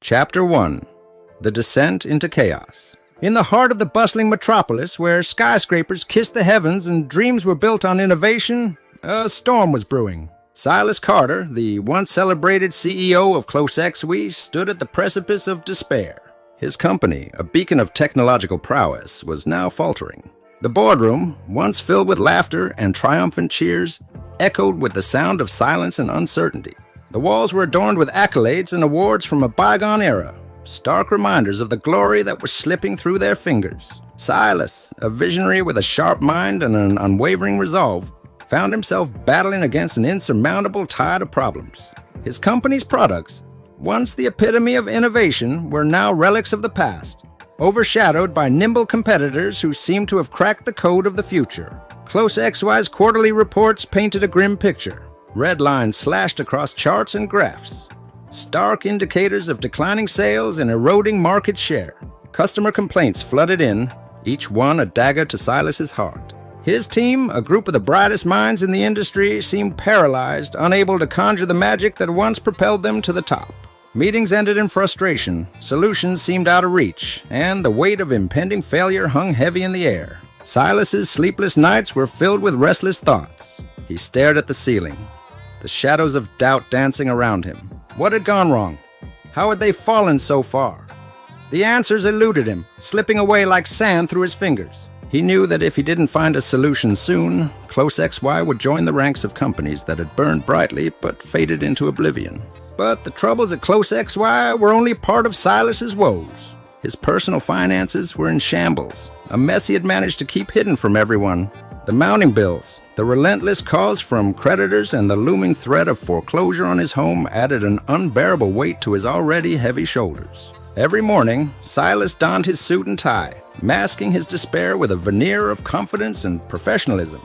Chapter 1. The Descent into Chaos. In the heart of the bustling metropolis, where skyscrapers kissed the heavens and dreams were built on innovation, a storm was brewing. Silas Carter, the once celebrated CEO of DIGCIV, stood at the precipice of despair. His company, a beacon of technological prowess, was now faltering. The boardroom, once filled with laughter and triumphant cheers, echoed with the sound of silence and uncertainty. The walls were adorned with accolades and awards from a bygone era, stark reminders of the glory that was slipping through their fingers. Silas, a visionary with a sharp mind and an unwavering resolve, found himself battling against an insurmountable tide of problems. His company's products, once the epitome of innovation, were now relics of the past, overshadowed by nimble competitors who seemed to have cracked the code of the future. DIGCIV's quarterly reports painted a grim picture. Red lines slashed across charts and graphs, stark indicators of declining sales and eroding market share. Customer complaints flooded in, each one a dagger to Silas's heart. His team, a group of the brightest minds in the industry, seemed paralyzed, unable to conjure the magic that once propelled them to the top. Meetings ended in frustration, solutions seemed out of reach, and the weight of impending failure hung heavy in the air. Silas's sleepless nights were filled with restless thoughts. He stared at the ceiling, the shadows of doubt dancing around him. What had gone wrong? How had they fallen so far? The answers eluded him, slipping away like sand through his fingers. He knew that if he didn't find a solution soon, DIGCIV would join the ranks of companies that had burned brightly but faded into oblivion. But the troubles at DIGCIV were only part of Silas's woes. His personal finances were in shambles, a mess he had managed to keep hidden from everyone. The mounting bills, the relentless calls from creditors, and the looming threat of foreclosure on his home added an unbearable weight to his already heavy shoulders. Every morning, Silas donned his suit and tie, masking his despair with a veneer of confidence and professionalism.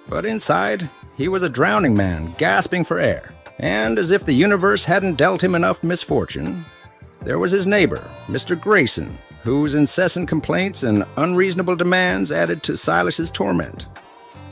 But inside, he was a drowning man, gasping for air. And as if the universe hadn't dealt him enough misfortune, there was his neighbor, Mr. Grayson, whose incessant complaints and unreasonable demands added to Silas's torment.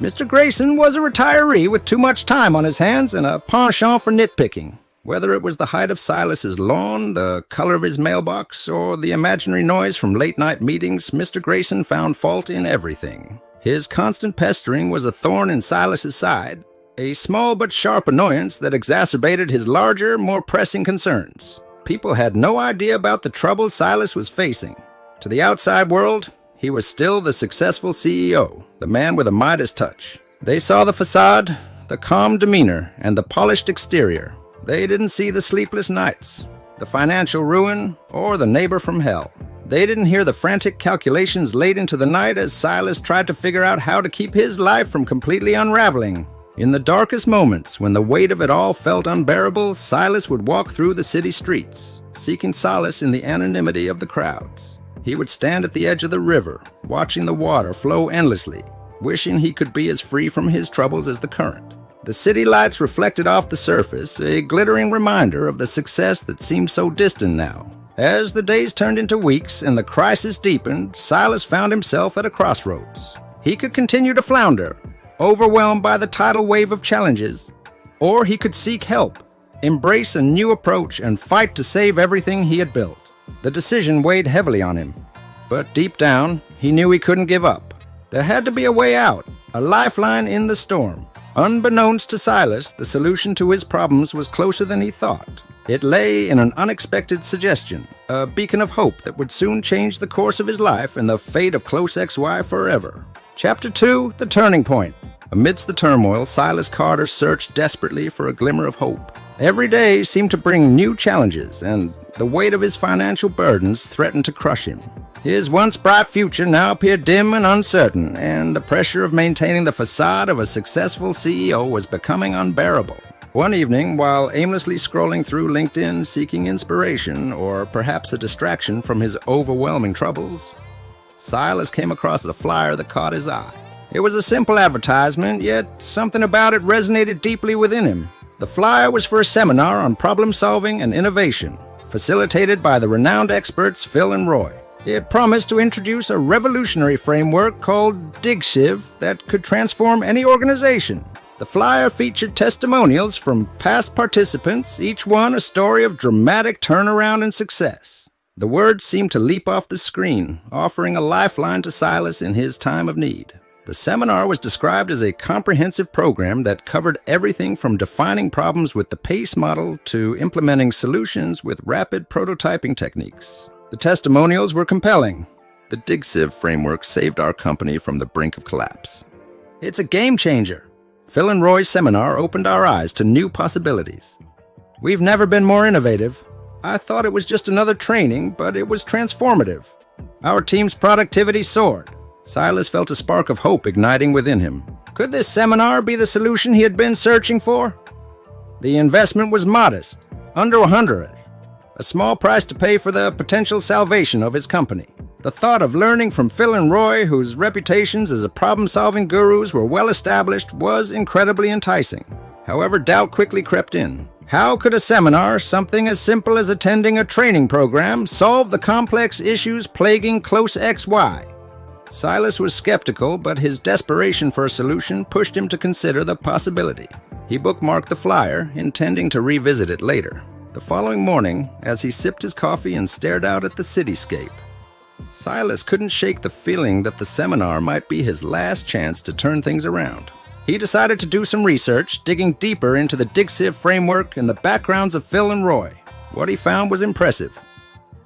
Mr. Grayson was a retiree with too much time on his hands and a penchant for nitpicking. Whether it was the height of Silas's lawn, the color of his mailbox, or the imaginary noise from late-night meetings, Mr. Grayson found fault in everything. His constant pestering was a thorn in Silas's side, a small but sharp annoyance that exacerbated his larger, more pressing concerns. People had no idea about the troubles Silas was facing. To the outside world, he was still the successful CEO, the man with a Midas touch. They saw the facade, the calm demeanor, and the polished exterior. They didn't see the sleepless nights, the financial ruin, or the neighbor from hell. They didn't hear the frantic calculations late into the night as Silas tried to figure out how to keep his life from completely unraveling. In the darkest moments, when the weight of it all felt unbearable, Silas would walk through the city streets, seeking solace in the anonymity of the crowds. He would stand at the edge of the river, watching the water flow endlessly, wishing he could be as free from his troubles as the current. The city lights reflected off the surface, a glittering reminder of the success that seemed so distant now. As the days turned into weeks and the crisis deepened, Silas found himself at a crossroads. He could continue to flounder, overwhelmed by the tidal wave of challenges, or he could seek help, embrace a new approach, and fight to save everything he had built. The decision weighed heavily on him, but deep down, he knew he couldn't give up. There had to be a way out, a lifeline in the storm. Unbeknownst to Silas, the solution to his problems was closer than he thought. It lay in an unexpected suggestion, a beacon of hope that would soon change the course of his life and the fate of DIGCIV forever. Chapter 2, The Turning Point. Amidst the turmoil, Silas Carter searched desperately for a glimmer of hope. Every day seemed to bring new challenges, and the weight of his financial burdens threatened to crush him. His once bright future now appeared dim and uncertain, and the pressure of maintaining the facade of a successful CEO was becoming unbearable. One evening, while aimlessly scrolling through LinkedIn seeking inspiration, or perhaps a distraction from his overwhelming troubles, Silas came across a flyer that caught his eye. It was a simple advertisement, yet something about it resonated deeply within him. The flyer was for a seminar on problem-solving and innovation, facilitated by the renowned experts Phil and Roy. It promised to introduce a revolutionary framework called DIGCIV that could transform any organization. The flyer featured testimonials from past participants, each one a story of dramatic turnaround and success. The words seemed to leap off the screen, offering a lifeline to Silas in his time of need. The seminar was described as a comprehensive program that covered everything from defining problems with the PACE model to implementing solutions with rapid prototyping techniques. The testimonials were compelling. The DIGCIV framework saved our company from the brink of collapse. It's a game changer. Phil and Roy's seminar opened our eyes to new possibilities. We've never been more innovative. I thought it was just another training, but it was transformative. Our team's productivity soared. Silas felt a spark of hope igniting within him. Could this seminar be the solution he had been searching for? The investment was modest, under $100, a small price to pay for the potential salvation of his company. The thought of learning from Phil and Roy, whose reputations as problem-solving gurus were well established, was incredibly enticing. However, doubt quickly crept in. How could a seminar, something as simple as attending a training program, solve the complex issues plaguing close XY? Silas was skeptical, but his desperation for a solution pushed him to consider the possibility. He bookmarked the flyer, intending to revisit it later. The following morning, as he sipped his coffee and stared out at the cityscape, Silas couldn't shake the feeling that the seminar might be his last chance to turn things around. He decided to do some research, digging deeper into the DIGCIV framework and the backgrounds of Phil and Roy. What he found was impressive.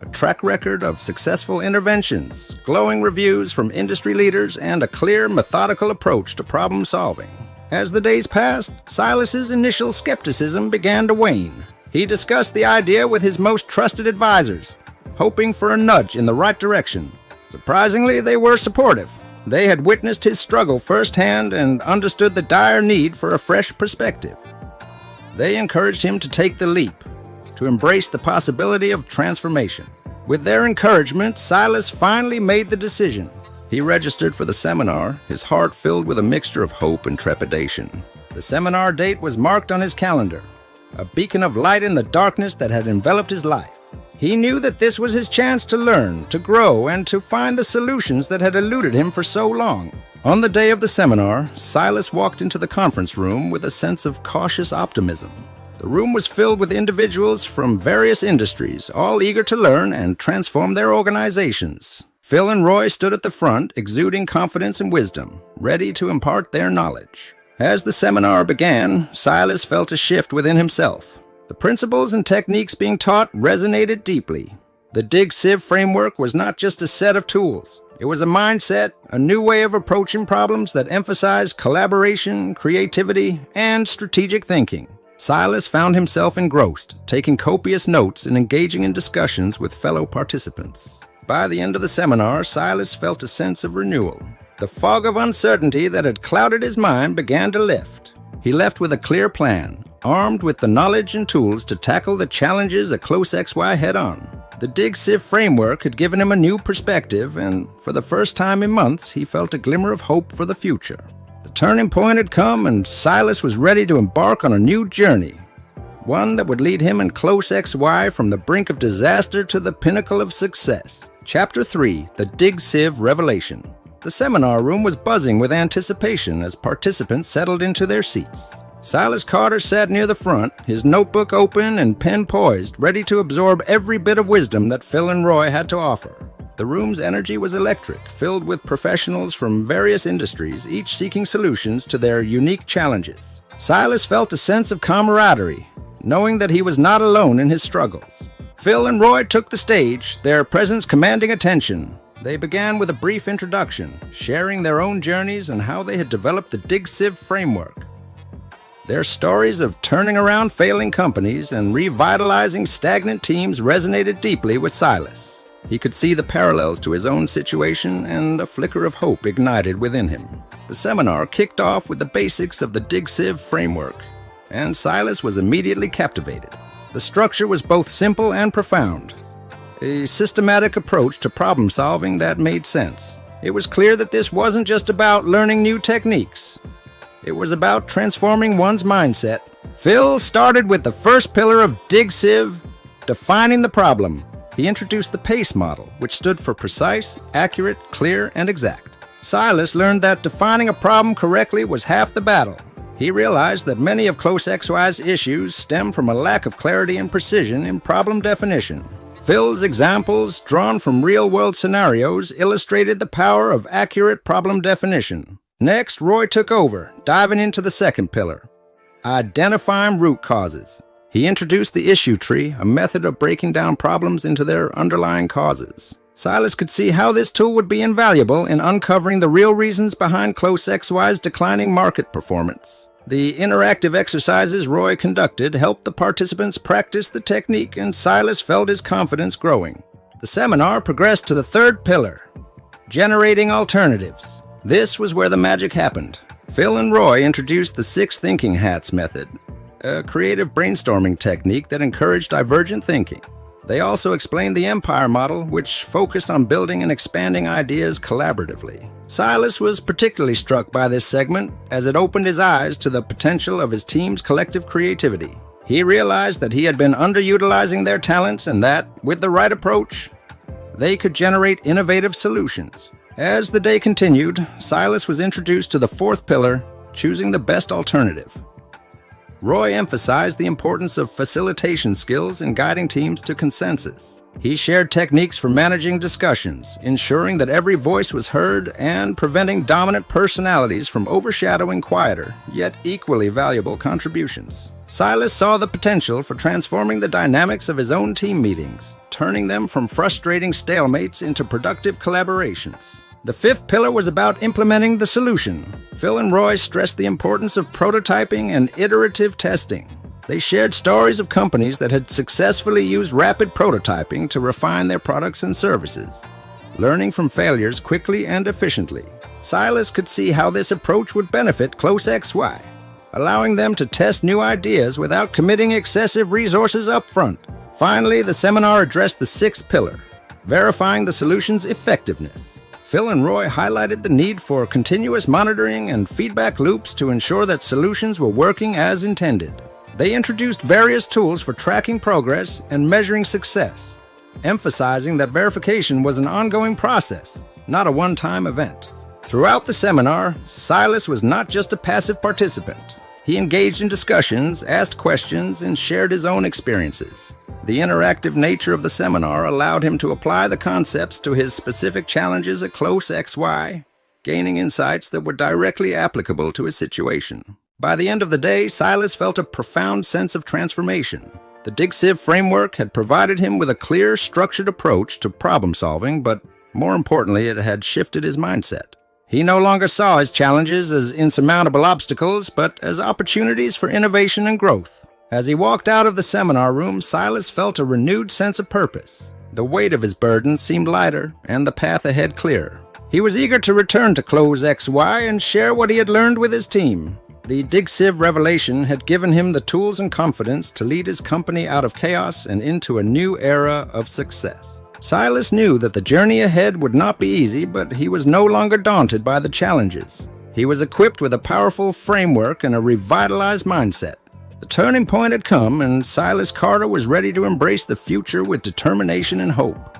A track record of successful interventions, glowing reviews from industry leaders, and a clear, methodical approach to problem solving. As the days passed, Silas's initial skepticism began to wane. He discussed the idea with his most trusted advisors, hoping for a nudge in the right direction. Surprisingly, they were supportive. They had witnessed his struggle firsthand and understood the dire need for a fresh perspective. They encouraged him to take the leap, to embrace the possibility of transformation. With their encouragement, Silas finally made the decision. He registered for the seminar, his heart filled with a mixture of hope and trepidation. The seminar date was marked on his calendar, a beacon of light in the darkness that had enveloped his life. He knew that this was his chance to learn, to grow, and to find the solutions that had eluded him for so long. On the day of the seminar, Silas walked into the conference room with a sense of cautious optimism. The room was filled with individuals from various industries, all eager to learn and transform their organizations. Phil and Roy stood at the front, exuding confidence and wisdom, ready to impart their knowledge. As the seminar began, Silas felt a shift within himself. The principles and techniques being taught resonated deeply. The DIGCIV framework was not just a set of tools. It was a mindset, a new way of approaching problems that emphasized collaboration, creativity, and strategic thinking. Silas found himself engrossed, taking copious notes and engaging in discussions with fellow participants. By the end of the seminar, Silas felt a sense of renewal. The fog of uncertainty that had clouded his mind began to lift. He left with a clear plan, armed with the knowledge and tools to tackle the challenges a close XY head-on. The DIGCIV framework had given him a new perspective, and for the first time in months, he felt a glimmer of hope for the future. The turning point had come, and Silas was ready to embark on a new journey, one that would lead him in close XY from the brink of disaster to the pinnacle of success. Chapter 3, The DIGCIV Revelation. The seminar room was buzzing with anticipation as participants settled into their seats. Silas Carter sat near the front, his notebook open and pen poised, ready to absorb every bit of wisdom that Phil and Roy had to offer. The room's energy was electric, filled with professionals from various industries, each seeking solutions to their unique challenges. Silas felt a sense of camaraderie, knowing that he was not alone in his struggles. Phil and Roy took the stage, their presence commanding attention. They began with a brief introduction, sharing their own journeys and how they had developed the DIGCIV framework. Their stories of turning around failing companies and revitalizing stagnant teams resonated deeply with Silas. He could see the parallels to his own situation, and a flicker of hope ignited within him. The seminar kicked off with the basics of the DIGCIV framework, and Silas was immediately captivated. The structure was both simple and profound, a systematic approach to problem solving that made sense. It was clear that this wasn't just about learning new techniques. It was about transforming one's mindset. Phil started with the first pillar of DIGCIV, defining the problem. He introduced the PACE model, which stood for precise, accurate, clear, and exact. Silas learned that defining a problem correctly was half the battle. He realized that many of Close XY's issues stem from a lack of clarity and precision in problem definition. Phil's examples, drawn from real-world scenarios, illustrated the power of accurate problem definition. Next, Roy took over, diving into the second pillar, identifying root causes. He introduced the issue tree, a method of breaking down problems into their underlying causes. Silas could see how this tool would be invaluable in uncovering the real reasons behind Close XY's declining market performance. The interactive exercises Roy conducted helped the participants practice the technique, and Silas felt his confidence growing. The seminar progressed to the third pillar, generating alternatives. This was where the magic happened. Phil and Roy introduced the 6 thinking hats method, a creative brainstorming technique that encouraged divergent thinking. They also explained the Empire model, which focused on building and expanding ideas collaboratively. Silas was particularly struck by this segment, as it opened his eyes to the potential of his team's collective creativity. He realized that he had been underutilizing their talents and that, with the right approach, they could generate innovative solutions. As the day continued, Silas was introduced to the fourth pillar, choosing the best alternative. Roy emphasized the importance of facilitation skills in guiding teams to consensus. He shared techniques for managing discussions, ensuring that every voice was heard and preventing dominant personalities from overshadowing quieter, yet equally valuable contributions. Silas saw the potential for transforming the dynamics of his own team meetings, turning them from frustrating stalemates into productive collaborations. The fifth pillar was about implementing the solution. Phil and Roy stressed the importance of prototyping and iterative testing. They shared stories of companies that had successfully used rapid prototyping to refine their products and services, learning from failures quickly and efficiently. Silas could see how this approach would benefit Close XY, allowing them to test new ideas without committing excessive resources up front. Finally, the seminar addressed the sixth pillar, verifying the solution's effectiveness. Phil and Roy highlighted the need for continuous monitoring and feedback loops to ensure that solutions were working as intended. They introduced various tools for tracking progress and measuring success, emphasizing that verification was an ongoing process, not a one-time event. Throughout the seminar, Silas was not just a passive participant. He engaged in discussions, asked questions, and shared his own experiences. The interactive nature of the seminar allowed him to apply the concepts to his specific challenges at Close XY, gaining insights that were directly applicable to his situation. By the end of the day, Silas felt a profound sense of transformation. The DIGCIV framework had provided him with a clear, structured approach to problem solving, but more importantly, it had shifted his mindset. He no longer saw his challenges as insurmountable obstacles, but as opportunities for innovation and growth. As he walked out of the seminar room, Silas felt a renewed sense of purpose. The weight of his burdens seemed lighter, and the path ahead clearer. He was eager to return to Close XY and share what he had learned with his team. The DIGCIV revelation had given him the tools and confidence to lead his company out of chaos and into a new era of success. Silas knew that the journey ahead would not be easy, but he was no longer daunted by the challenges. He was equipped with a powerful framework and a revitalized mindset. The turning point had come, and Silas Carter was ready to embrace the future with determination and hope.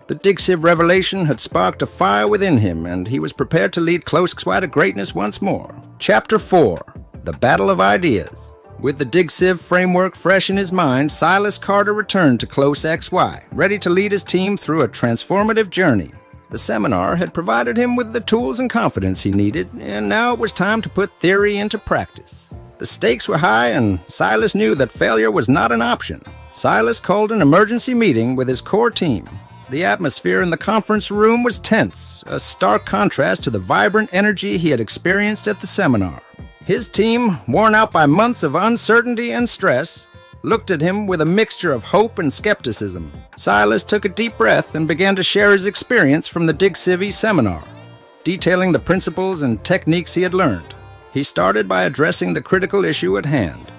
The DIGCIV revelation had sparked a fire within him, and he was prepared to lead Close XY to greatness once more. Chapter 4. The Battle of Ideas. With the DIGCIV framework fresh in his mind, Silas Carter returned to Close XY, ready to lead his team through a transformative journey. The seminar had provided him with the tools and confidence he needed, and now it was time to put theory into practice. The stakes were high, and Silas knew that failure was not an option. Silas called an emergency meeting with his core team. The atmosphere in the conference room was tense, a stark contrast to the vibrant energy he had experienced at the seminar. His team, worn out by months of uncertainty and stress, looked at him with a mixture of hope and skepticism. Silas took a deep breath and began to share his experience from the DIGCIV seminar, detailing the principles and techniques he had learned. He started by addressing the critical issue at hand,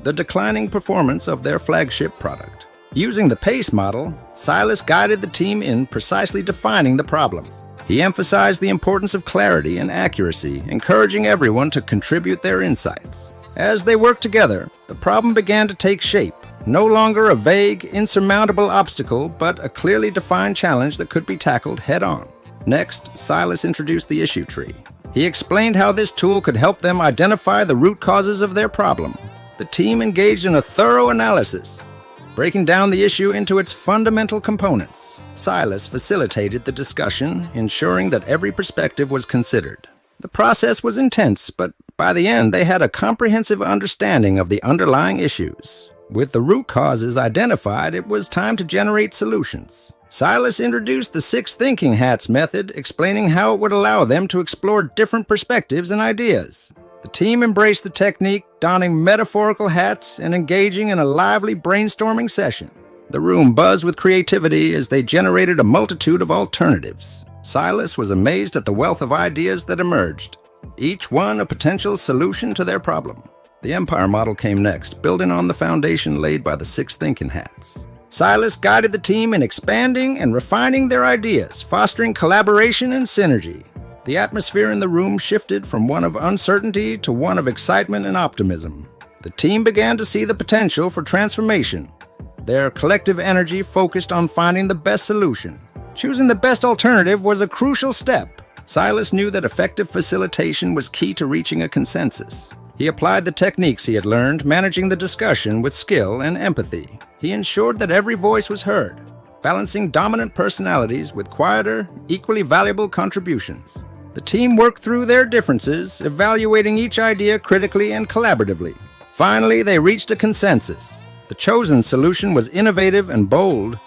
the declining performance of their flagship product. Using the PACE model, Silas guided the team in precisely defining the problem. He emphasized the importance of clarity and accuracy, encouraging everyone to contribute their insights. As they worked together, the problem began to take shape, no longer a vague, insurmountable obstacle, but a clearly defined challenge that could be tackled head-on. Next, Silas introduced the issue tree, He explained how this tool could help them identify the root causes of their problem. The team engaged in a thorough analysis, breaking down the issue into its fundamental components. Silas facilitated the discussion, ensuring that every perspective was considered. The process was intense, but by the end they had a comprehensive understanding of the underlying issues. With the root causes identified, it was time to generate solutions. Silas introduced the 6 thinking hats method, explaining how it would allow them to explore different perspectives and ideas. The team embraced the technique, donning metaphorical hats and engaging in a lively brainstorming session. The room buzzed with creativity as they generated a multitude of alternatives. Silas was amazed at the wealth of ideas that emerged, each one a potential solution to their problem. The Empire model came next, building on the foundation laid by the 6 thinking hats. Silas guided the team in expanding and refining their ideas, fostering collaboration and synergy. The atmosphere in the room shifted from one of uncertainty to one of excitement and optimism. The team began to see the potential for transformation. Their collective energy focused on finding the best solution. Choosing the best alternative was a crucial step. Silas knew that effective facilitation was key to reaching a consensus. He applied the techniques he had learned, managing the discussion with skill and empathy. He ensured that every voice was heard, balancing dominant personalities with quieter, equally valuable contributions. The team worked through their differences, evaluating each idea critically and collaboratively. Finally, they reached a consensus. The chosen solution was innovative and bold,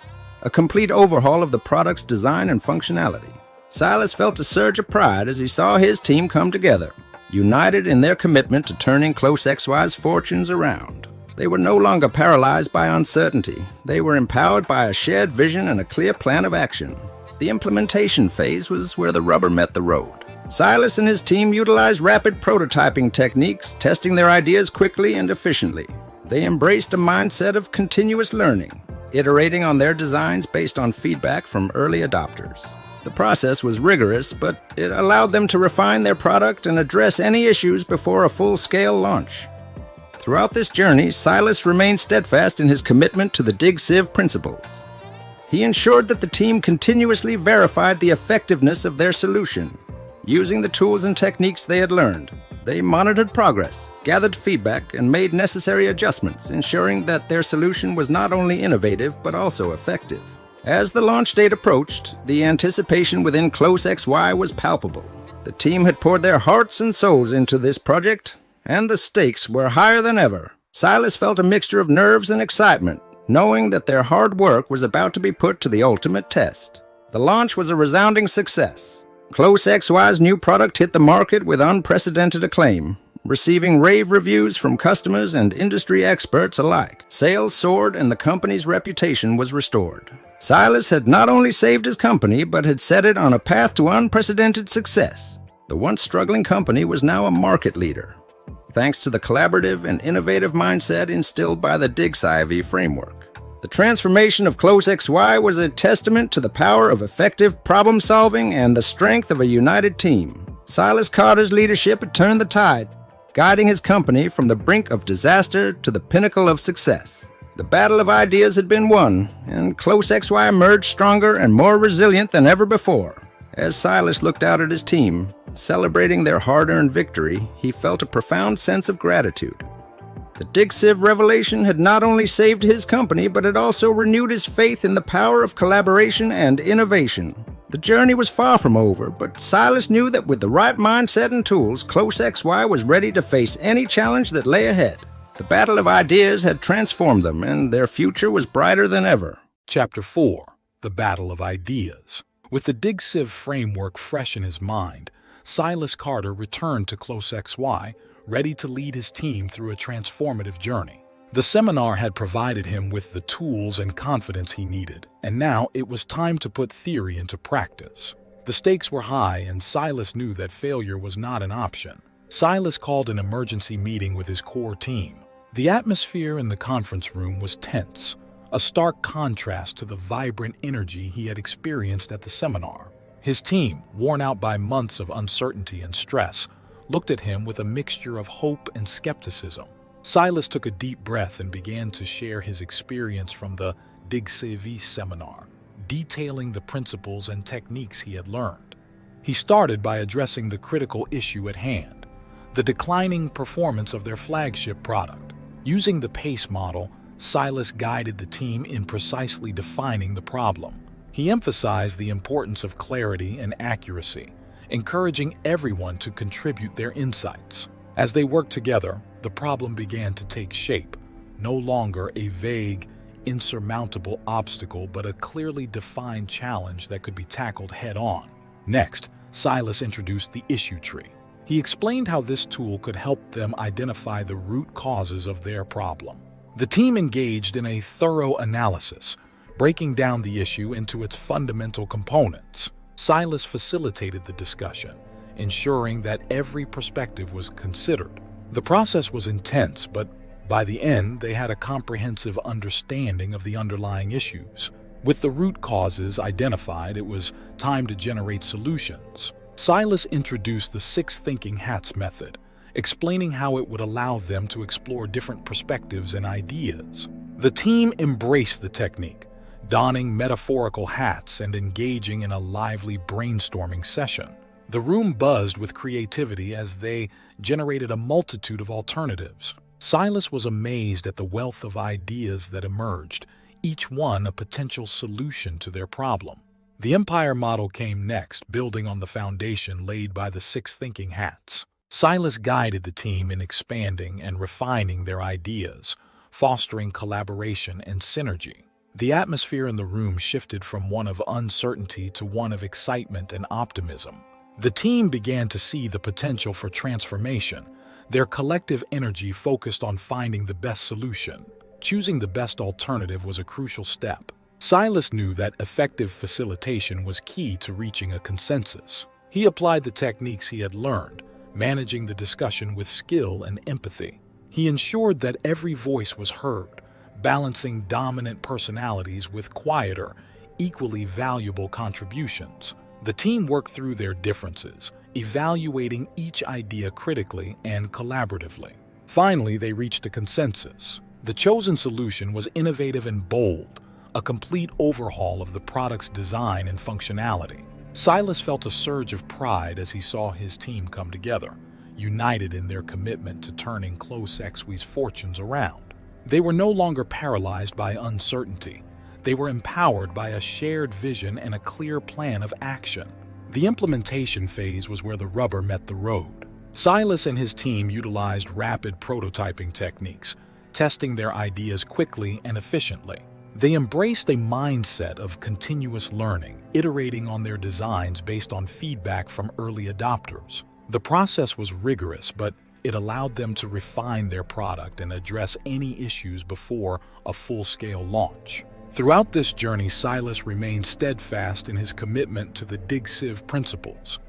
a complete overhaul of the product's design and functionality. Silas felt a surge of pride as he saw his team come together, united in their commitment to turning Close XY's fortunes around. They were no longer paralyzed by uncertainty. They were empowered by a shared vision and a clear plan of action. The implementation phase was where the rubber met the road. Silas and his team utilized rapid prototyping techniques, testing their ideas quickly and efficiently. They embraced a mindset of continuous learning, iterating on their designs based on feedback from early adopters. The process was rigorous, but it allowed them to refine their product and address any issues before a full-scale launch. Throughout this journey, Silas remained steadfast in his commitment to the DIGCIV principles. He ensured that the team continuously verified the effectiveness of their solution. Using the tools and techniques they had learned, they monitored progress, gathered feedback, and made necessary adjustments, ensuring that their solution was not only innovative but also effective. As the launch date approached, the anticipation within Close XY was palpable. The team had poured their hearts and souls into this project, and the stakes were higher than ever. Silas felt a mixture of nerves and excitement, knowing that their hard work was about to be put to the ultimate test. The launch was a resounding success. Close XY's new product hit the market with unprecedented acclaim, receiving rave reviews from customers and industry experts alike. Sales soared and the company's reputation was restored. Silas had not only saved his company, but had set it on a path to unprecedented success. The once struggling company was now a market leader, thanks to the collaborative and innovative mindset instilled by the DIGCIV framework. The transformation of Close XY was a testament to the power of effective problem-solving and the strength of a united team. Silas Carter's leadership had turned the tide, guiding his company from the brink of disaster to the pinnacle of success. The battle of ideas had been won, and Close XY emerged stronger and more resilient than ever before. As Silas looked out at his team, celebrating their hard-earned victory, he felt a profound sense of gratitude. The DIGCIV revelation had not only saved his company, but it also renewed his faith in the power of collaboration and innovation. The journey was far from over, but Silas knew that with the right mindset and tools, Close XY was ready to face any challenge that lay ahead. The battle of ideas had transformed them, and their future was brighter than ever. Chapter 4. The Battle of Ideas. With the DIGCIV framework fresh in his mind, Silas Carter returned to Close XY, ready to lead his team through a transformative journey. The seminar had provided him with the tools and confidence he needed, and now it was time to put theory into practice. The stakes were high, and Silas knew that failure was not an option. Silas called an emergency meeting with his core team. The atmosphere in the conference room was tense, a stark contrast to the vibrant energy he had experienced at the seminar. His team, worn out by months of uncertainty and stress, looked at him with a mixture of hope and skepticism. Silas took a deep breath and began to share his experience from the DIGCIV seminar, detailing the principles and techniques he had learned. He started by addressing the critical issue at hand, the declining performance of their flagship product. Using the PACE model, Silas guided the team in precisely defining the problem. He emphasized the importance of clarity and accuracy, encouraging everyone to contribute their insights. As they worked together, the problem began to take shape, no longer a vague, insurmountable obstacle, but a clearly defined challenge that could be tackled head-on. Next, Silas introduced the issue tree. He explained how this tool could help them identify the root causes of their problem. The team engaged in a thorough analysis, breaking down the issue into its fundamental components. Silas facilitated the discussion, ensuring that every perspective was considered. The process was intense, but by the end, they had a comprehensive understanding of the underlying issues. With the root causes identified, it was time to generate solutions. Silas introduced the 6 thinking hats method, explaining how it would allow them to explore different perspectives and ideas. The team embraced the technique, donning metaphorical hats and engaging in a lively brainstorming session. The room buzzed with creativity as they generated a multitude of alternatives. Silas was amazed at the wealth of ideas that emerged, each one a potential solution to their problem. The Empire model came next, building on the foundation laid by the 6 thinking hats. Silas guided the team in expanding and refining their ideas, fostering collaboration and synergy. The atmosphere in the room shifted from one of uncertainty to one of excitement and optimism. The team began to see the potential for transformation. Their collective energy focused on finding the best solution. Choosing the best alternative was a crucial step. Silas knew that effective facilitation was key to reaching a consensus. He applied the techniques he had learned, managing the discussion with skill and empathy. He ensured that every voice was heard, balancing dominant personalities with quieter, equally valuable contributions. The team worked through their differences, evaluating each idea critically and collaboratively. Finally, they reached a consensus. The chosen solution was innovative and bold, a complete overhaul of the product's design and functionality. Silas felt a surge of pride as he saw his team come together, united in their commitment to turning DIGCIV's fortunes around. They were no longer paralyzed by uncertainty. They were empowered by a shared vision and a clear plan of action. The implementation phase was where the rubber met the road. Silas and his team utilized rapid prototyping techniques, testing their ideas quickly and efficiently. They embraced a mindset of continuous learning, iterating on their designs based on feedback from early adopters. The process was rigorous, but it allowed them to refine their product and address any issues before a full-scale launch. Throughout this journey, Silas remained steadfast in his commitment to the DIGCIV principles.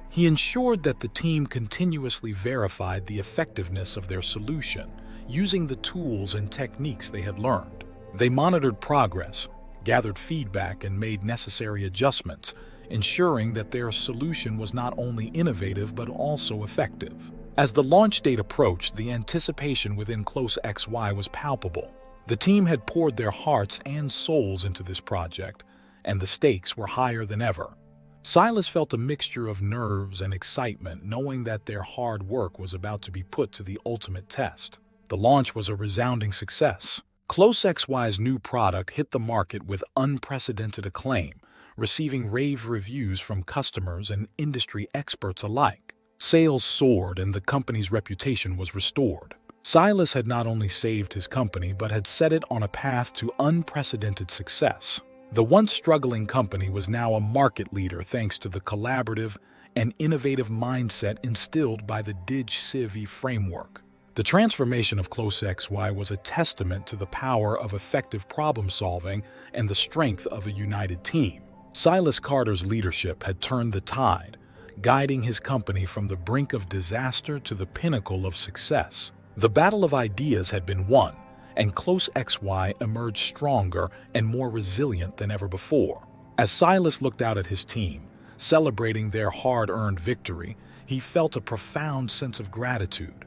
He ensured that the team continuously verified the effectiveness of their solution, using the tools and techniques they had learned. They monitored progress, gathered feedback, and made necessary adjustments, ensuring that their solution was not only innovative but also effective. As the launch date approached, the anticipation within DIGCIV was palpable. The team had poured their hearts and souls into this project, and the stakes were higher than ever. Silas felt a mixture of nerves and excitement, knowing that their hard work was about to be put to the ultimate test. The launch was a resounding success. DIGCIV's new product hit the market with unprecedented acclaim, receiving rave reviews from customers and industry experts alike. Sales soared and the company's reputation was restored. Silas had not only saved his company but had set it on a path to unprecedented success. The once struggling company was now a market leader thanks to the collaborative and innovative mindset instilled by the DIGCIV framework. The transformation of DIGCIV was a testament to the power of effective problem-solving and the strength of a united team. Silas Carter's leadership had turned the tide, guiding his company from the brink of disaster to the pinnacle of success. The battle of ideas had been won, and DIGCIV emerged stronger and more resilient than ever before. As Silas looked out at his team, celebrating their hard-earned victory, he felt a profound sense of gratitude.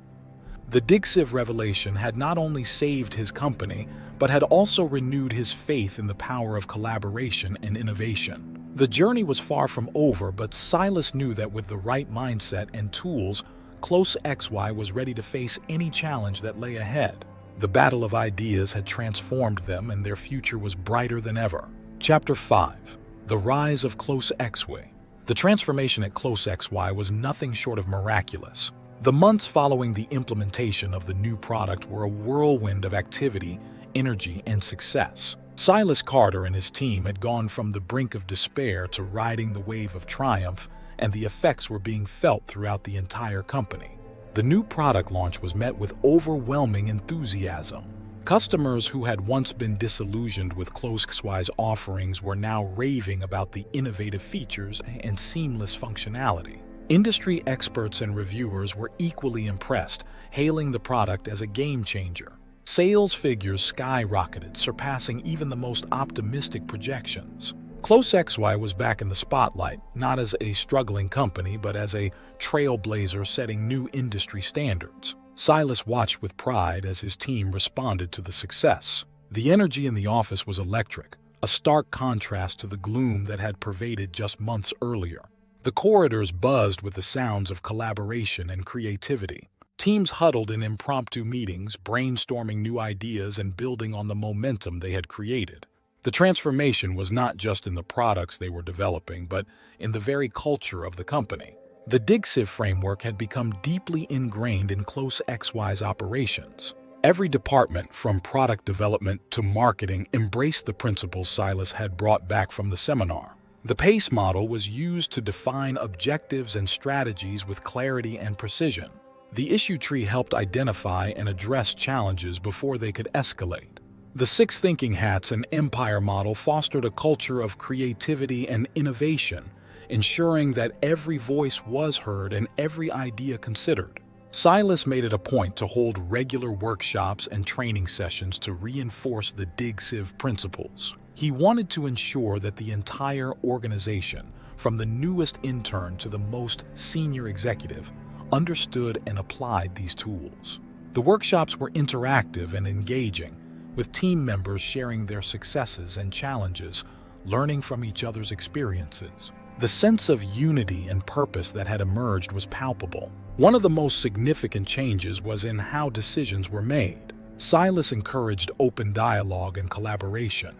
The DIGCIV revelation had not only saved his company, but had also renewed his faith in the power of collaboration and innovation. The journey was far from over, but Silas knew that with the right mindset and tools, Close XY was ready to face any challenge that lay ahead. The battle of ideas had transformed them, and their future was brighter than ever. Chapter 5. The Rise of Close XY. The transformation at Close XY was nothing short of miraculous. The months following the implementation of the new product were a whirlwind of activity, energy, and success. Silas Carter and his team had gone from the brink of despair to riding the wave of triumph, and the effects were being felt throughout the entire company. The new product launch was met with overwhelming enthusiasm. Customers who had once been disillusioned with Close XY's offerings were now raving about the innovative features and seamless functionality. Industry experts and reviewers were equally impressed, hailing the product as a game changer. Sales figures skyrocketed, surpassing even the most optimistic projections. Close XY was back in the spotlight, not as a struggling company, but as a trailblazer setting new industry standards. Silas watched with pride as his team responded to the success. The energy in the office was electric, a stark contrast to the gloom that had pervaded just months earlier. The corridors buzzed with the sounds of collaboration and creativity. Teams huddled in impromptu meetings, brainstorming new ideas and building on the momentum they had created. The transformation was not just in the products they were developing, but in the very culture of the company. The DIGCIV framework had become deeply ingrained in Close XY's operations. Every department, from product development to marketing, embraced the principles Silas had brought back from the seminar. The PACE model was used to define objectives and strategies with clarity and precision. The issue tree helped identify and address challenges before they could escalate. The 6 thinking hats and empire model fostered a culture of creativity and innovation, ensuring that every voice was heard and every idea considered. Silas made it a point to hold regular workshops and training sessions to reinforce the DIGCIV principles. He wanted to ensure that the entire organization, from the newest intern to the most senior executive, understood and applied these tools. The workshops were interactive and engaging, with team members sharing their successes and challenges, learning from each other's experiences. The sense of unity and purpose that had emerged was palpable. One of the most significant changes was in how decisions were made. Silas encouraged open dialogue and collaboration,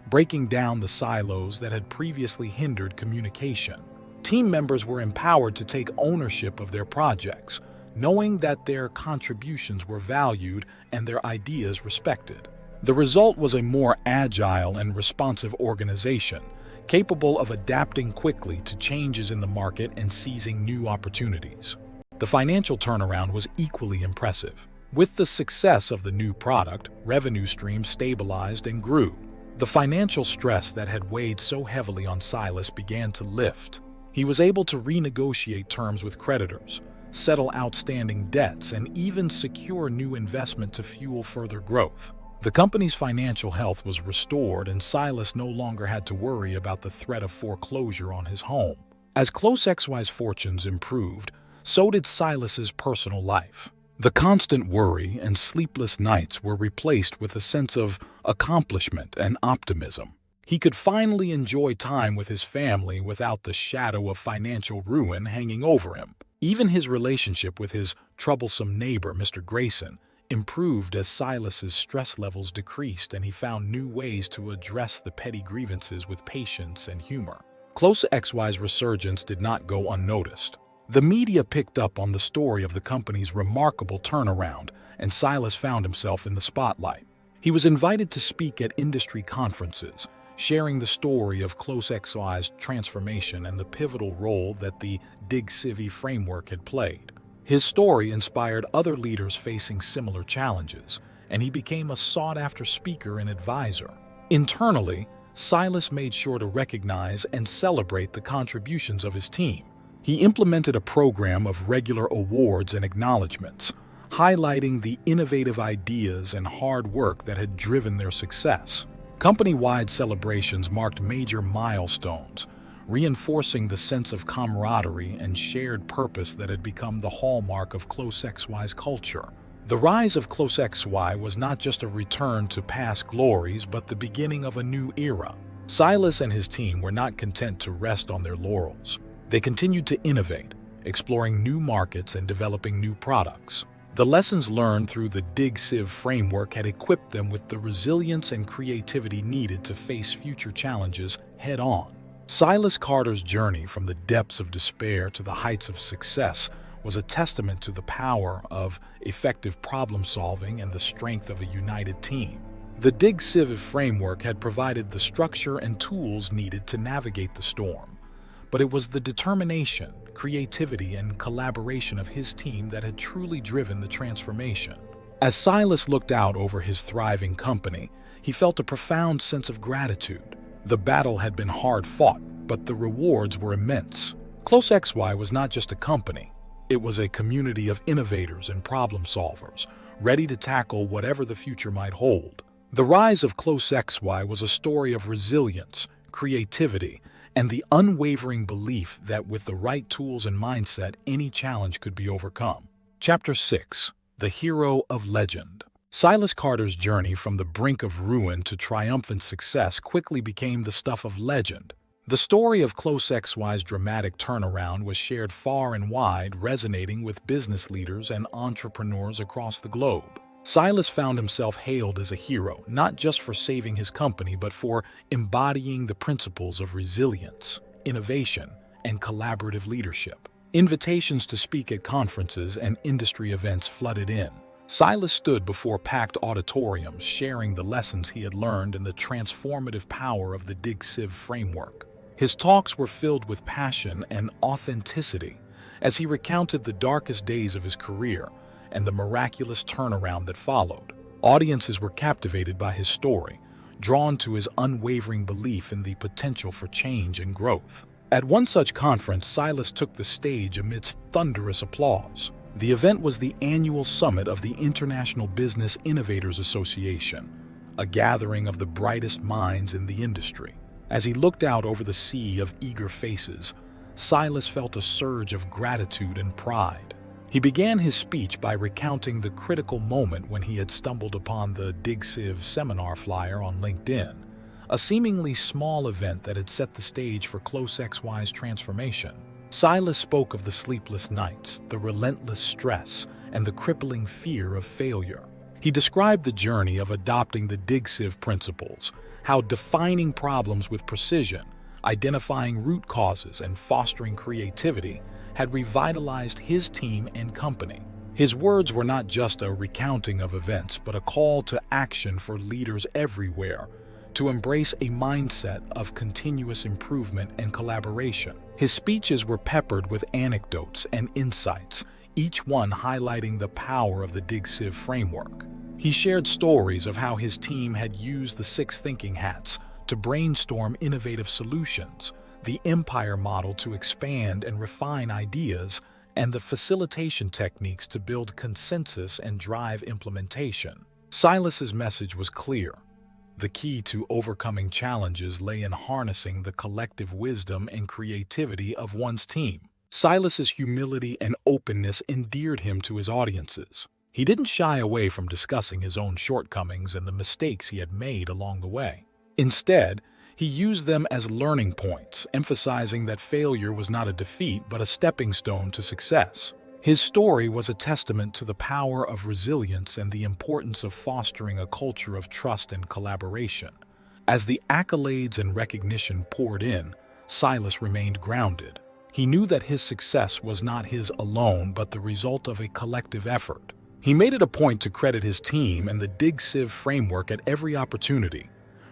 breaking down the silos that had previously hindered communication. Team members were empowered to take ownership of their projects, knowing that their contributions were valued and their ideas respected. The result was a more agile and responsive organization, capable of adapting quickly to changes in the market and seizing new opportunities. The financial turnaround was equally impressive. With the success of the new product, revenue streams stabilized and grew. The financial stress that had weighed so heavily on Silas began to lift. He was able to renegotiate terms with creditors, settle outstanding debts, and even secure new investment to fuel further growth. The company's financial health was restored, and Silas no longer had to worry about the threat of foreclosure on his home. As Close XY's fortunes improved, so did Silas's personal life. The constant worry and sleepless nights were replaced with a sense of accomplishment and optimism. He could finally enjoy time with his family without the shadow of financial ruin hanging over him. Even his relationship with his troublesome neighbor, Mr. Grayson, improved as Silas's stress levels decreased and he found new ways to address the petty grievances with patience and humor. Close XY's resurgence did not go unnoticed. The media picked up on the story of the company's remarkable turnaround, and Silas found himself in the spotlight. He was invited to speak at industry conferences, sharing the story of Close XY's transformation and the pivotal role that the DIGCIV framework had played. His story inspired other leaders facing similar challenges, and he became a sought-after speaker and advisor. Internally, Silas made sure to recognize and celebrate the contributions of his team. He implemented a program of regular awards and acknowledgments, highlighting the innovative ideas and hard work that had driven their success. Company-wide celebrations marked major milestones, reinforcing the sense of camaraderie and shared purpose that had become the hallmark of Close XY's culture. The rise of Close XY was not just a return to past glories, but the beginning of a new era. Silas and his team were not content to rest on their laurels. They continued to innovate, exploring new markets and developing new products. The lessons learned through the DIGCIV framework had equipped them with the resilience and creativity needed to face future challenges head-on. Silas Carter's journey from the depths of despair to the heights of success was a testament to the power of effective problem-solving and the strength of a united team. The DIGCIV framework had provided the structure and tools needed to navigate the storm, but it was the determination, creativity, and collaboration of his team that had truly driven the transformation. As Silas looked out over his thriving company, he felt a profound sense of gratitude. The battle had been hard-fought, but the rewards were immense. CloseXY was not just a company. It was a community of innovators and problem-solvers, ready to tackle whatever the future might hold. The rise of CloseXY was a story of resilience, creativity, and the unwavering belief that with the right tools and mindset, any challenge could be overcome. Chapter 6: The Hero of Legend. Silas Carter's journey from the brink of ruin to triumphant success quickly became the stuff of legend. The story of CloseXY's dramatic turnaround was shared far and wide, resonating with business leaders and entrepreneurs across the globe. Silas found himself hailed as a hero, not just for saving his company, but for embodying the principles of resilience, innovation, and collaborative leadership. Invitations to speak at conferences and industry events flooded in. Silas stood before packed auditoriums, sharing the lessons he had learned and the transformative power of the DIGCIV framework. His talks were filled with passion and authenticity as he recounted the darkest days of his career and the miraculous turnaround that followed. Audiences were captivated by his story, drawn to his unwavering belief in the potential for change and growth. At one such conference, Silas took the stage amidst thunderous applause. The event was the annual summit of the International Business Innovators Association, a gathering of the brightest minds in the industry. As he looked out over the sea of eager faces, Silas felt a surge of gratitude and pride. He began his speech by recounting the critical moment when he had stumbled upon the DIGCIV seminar flyer on LinkedIn, a seemingly small event that had set the stage for CloseXY's transformation. Silas spoke of the sleepless nights, the relentless stress, and the crippling fear of failure. He described the journey of adopting the DIGCIV principles, how defining problems with precision, identifying root causes, and fostering creativity had revitalized his team and company. His words were not just a recounting of events, but a call to action for leaders everywhere to embrace a mindset of continuous improvement and collaboration. His speeches were peppered with anecdotes and insights, each one highlighting the power of the DIGCIV framework. He shared stories of how his team had used the 6 thinking hats to brainstorm innovative solutions, the Empire model to expand and refine ideas, and the facilitation techniques to build consensus and drive implementation. Silas's message was clear. The key to overcoming challenges lay in harnessing the collective wisdom and creativity of one's team. Silas's humility and openness endeared him to his audiences. He didn't shy away from discussing his own shortcomings and the mistakes he had made along the way. Instead, he used them as learning points, emphasizing that failure was not a defeat but a stepping stone to success. His story was a testament to the power of resilience and the importance of fostering a culture of trust and collaboration. As the accolades and recognition poured in, Silas remained grounded. He knew that his success was not his alone but the result of a collective effort. He made it a point to credit his team and the DIGCIV framework at every opportunity,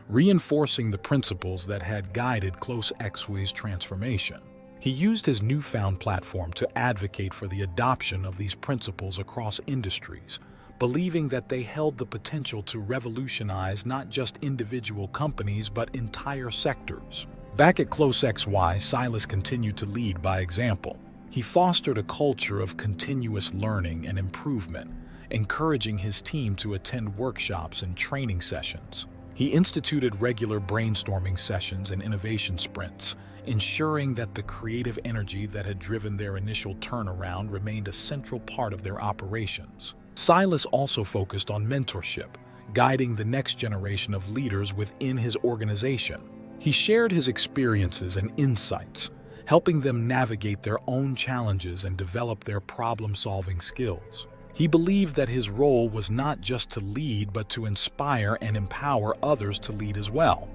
reinforcing the principles that had guided CloseXY's transformation. He used his newfound platform to advocate for the adoption of these principles across industries, believing that they held the potential to revolutionize not just individual companies but entire sectors. Back at CloseXY, Silas continued to lead by example. He fostered a culture of continuous learning and improvement, encouraging his team to attend workshops and training sessions. He instituted regular brainstorming sessions and innovation sprints, ensuring that the creative energy that had driven their initial turnaround remained a central part of their operations. Silas also focused on mentorship, guiding the next generation of leaders within his organization. He shared his experiences and insights, helping them navigate their own challenges and develop their problem-solving skills. He believed that his role was not just to lead, but to inspire and empower others to lead as well.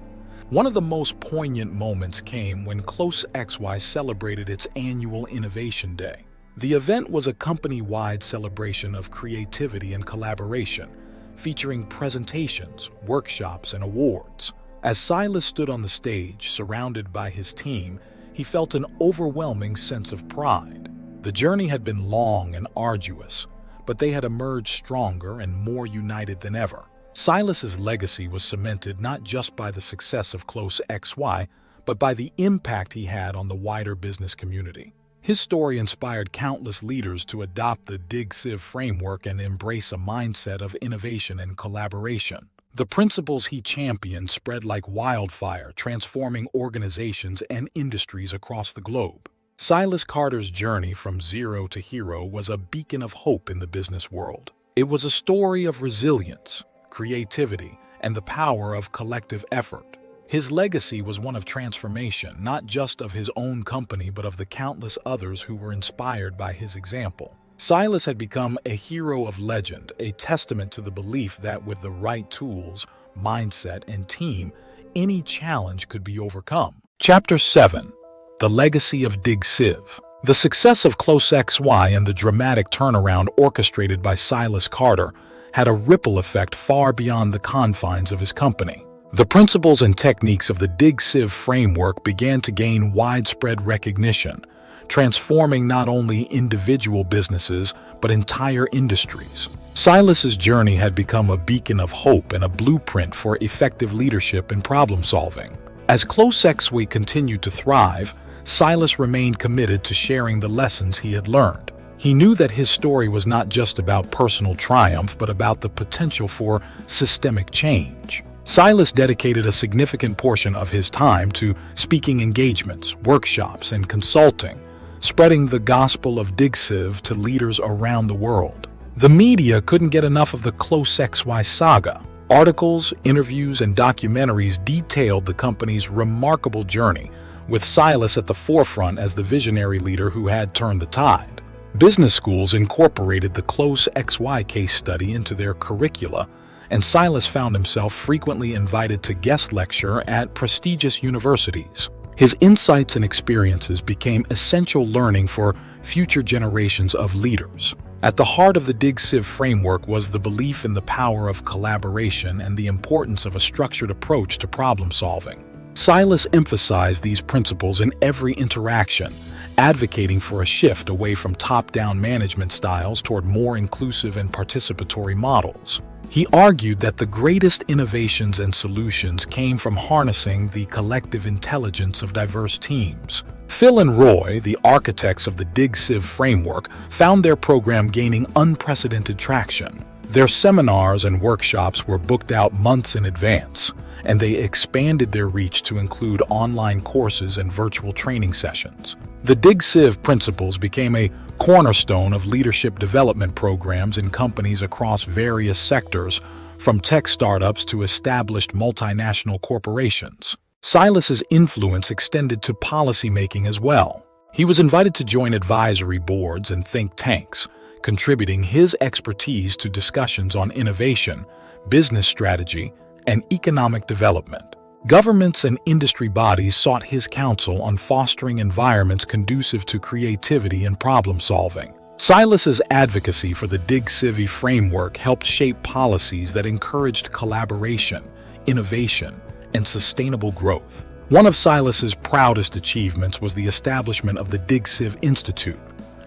One of the most poignant moments came when Close XY celebrated its annual Innovation Day. The event was a company-wide celebration of creativity and collaboration, featuring presentations, workshops, and awards. As Silas stood on the stage, surrounded by his team, he felt an overwhelming sense of pride. The journey had been long and arduous, but they had emerged stronger and more united than ever. Silas's legacy was cemented not just by the success of Close XY, but by the impact he had on the wider business community. His story inspired countless leaders to adopt the DIGCIV framework and embrace a mindset of innovation and collaboration. The principles he championed spread like wildfire, transforming organizations and industries across the globe. Silas Carter's journey from zero to hero was a beacon of hope in the business world. It was a story of resilience, creativity, and the power of collective effort. His legacy was one of transformation, not just of his own company, but of the countless others who were inspired by his example. Silas had become a hero of legend, a testament to the belief that with the right tools, mindset, and team, any challenge could be overcome. Chapter 7. The Legacy of DIGCIV. The success of Close XY and the dramatic turnaround orchestrated by Silas Carter had a ripple effect far beyond the confines of his company. The principles and techniques of the DIGCIV framework began to gain widespread recognition, transforming not only individual businesses but entire industries. Silas's journey had become a beacon of hope and a blueprint for effective leadership and problem-solving. As Close XY continued to thrive, Silas remained committed to sharing the lessons he had learned. He knew that his story was not just about personal triumph, but about the potential for systemic change. Silas dedicated a significant portion of his time to speaking engagements, workshops, and consulting, spreading the gospel of DIGCIV to leaders around the world. The media couldn't get enough of the Close XY saga. Articles, interviews, and documentaries detailed the company's remarkable journey, with Silas at the forefront as the visionary leader who had turned the tide. Business schools incorporated the Close XY case study into their curricula, and Silas found himself frequently invited to guest lecture at prestigious universities. His insights and experiences became essential learning for future generations of leaders. At the heart of the DIGCIV framework was the belief in the power of collaboration and the importance of a structured approach to problem solving. Silas emphasized these principles in every interaction, advocating for a shift away from top-down management styles toward more inclusive and participatory models. He argued that the greatest innovations and solutions came from harnessing the collective intelligence of diverse teams. Phil and Roy, the architects of the DIGCIV framework, found their program gaining unprecedented traction. Their seminars and workshops were booked out months in advance, and they expanded their reach to include online courses and virtual training sessions. The DIGCIV principles became a cornerstone of leadership development programs in companies across various sectors, from tech startups to established multinational corporations. Silas's influence extended to policymaking as well. He was invited to join advisory boards and think tanks, contributing his expertise to discussions on innovation, business strategy, and economic development. Governments and industry bodies sought his counsel on fostering environments conducive to creativity and problem-solving. Silas's advocacy for the DIGCIV framework helped shape policies that encouraged collaboration, innovation, and sustainable growth. One of Silas's proudest achievements was the establishment of the DIGCIV Institute,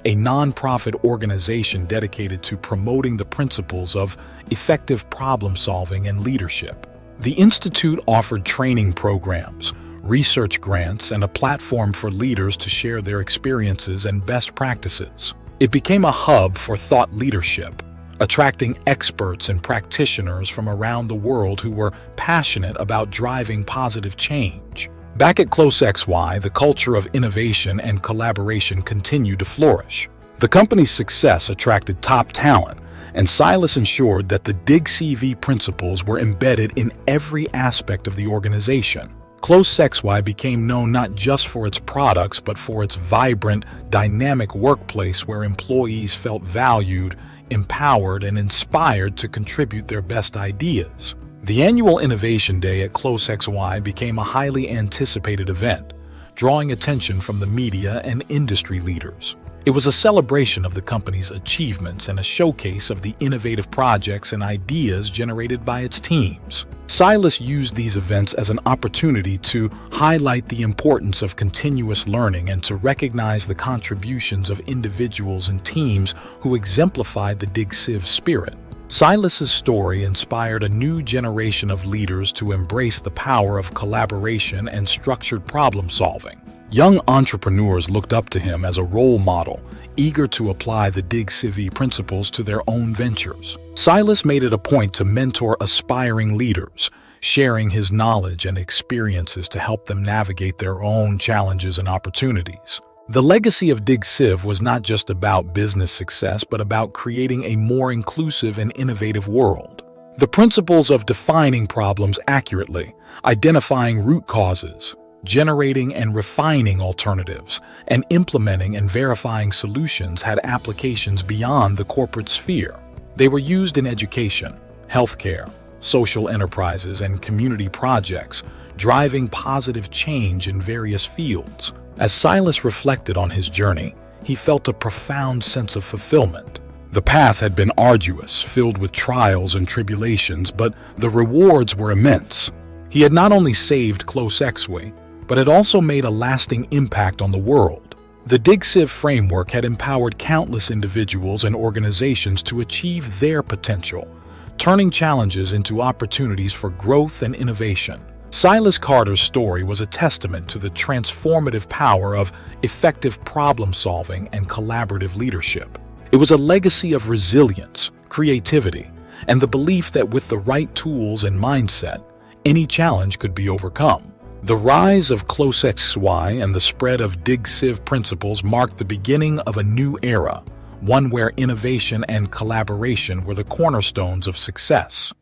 a nonprofit organization dedicated to promoting the principles of effective problem-solving and leadership. The Institute offered training programs, research grants, and a platform for leaders to share their experiences and best practices. It became a hub for thought leadership, attracting experts and practitioners from around the world who were passionate about driving positive change. Back at Close XY, the culture of innovation and collaboration continued to flourish. The company's success attracted top talent, and Silas ensured that the DIGCIV principles were embedded in every aspect of the organization. Close XY became known not just for its products, but for its vibrant, dynamic workplace where employees felt valued, empowered, and inspired to contribute their best ideas. The annual Innovation Day at Close XY became a highly anticipated event, drawing attention from the media and industry leaders. It was a celebration of the company's achievements and a showcase of the innovative projects and ideas generated by its teams. Silas used these events as an opportunity to highlight the importance of continuous learning and to recognize the contributions of individuals and teams who exemplified the DIGCIV spirit. Silas's story inspired a new generation of leaders to embrace the power of collaboration and structured problem-solving. Young entrepreneurs looked up to him as a role model, eager to apply the DIGCIV principles to their own ventures. Silas made it a point to mentor aspiring leaders, sharing his knowledge and experiences to help them navigate their own challenges and opportunities. The legacy of DIGCIV was not just about business success, but about creating a more inclusive and innovative world. The principles of defining problems accurately, identifying root causes, generating and refining alternatives, and implementing and verifying solutions had applications beyond the corporate sphere. They were used in education, healthcare, social enterprises, and community projects, driving positive change in various fields. As Silas reflected on his journey, he felt a profound sense of fulfillment. The path had been arduous, filled with trials and tribulations, but the rewards were immense. He had not only saved Close XY, but had also made a lasting impact on the world. The DIGCIV framework had empowered countless individuals and organizations to achieve their potential, turning challenges into opportunities for growth and innovation. Silas Carter's story was a testament to the transformative power of effective problem-solving and collaborative leadership. It was a legacy of resilience, creativity, and the belief that with the right tools and mindset, any challenge could be overcome. The rise of Close XY and the spread of DIGCIV principles marked the beginning of a new era, one where innovation and collaboration were the cornerstones of success.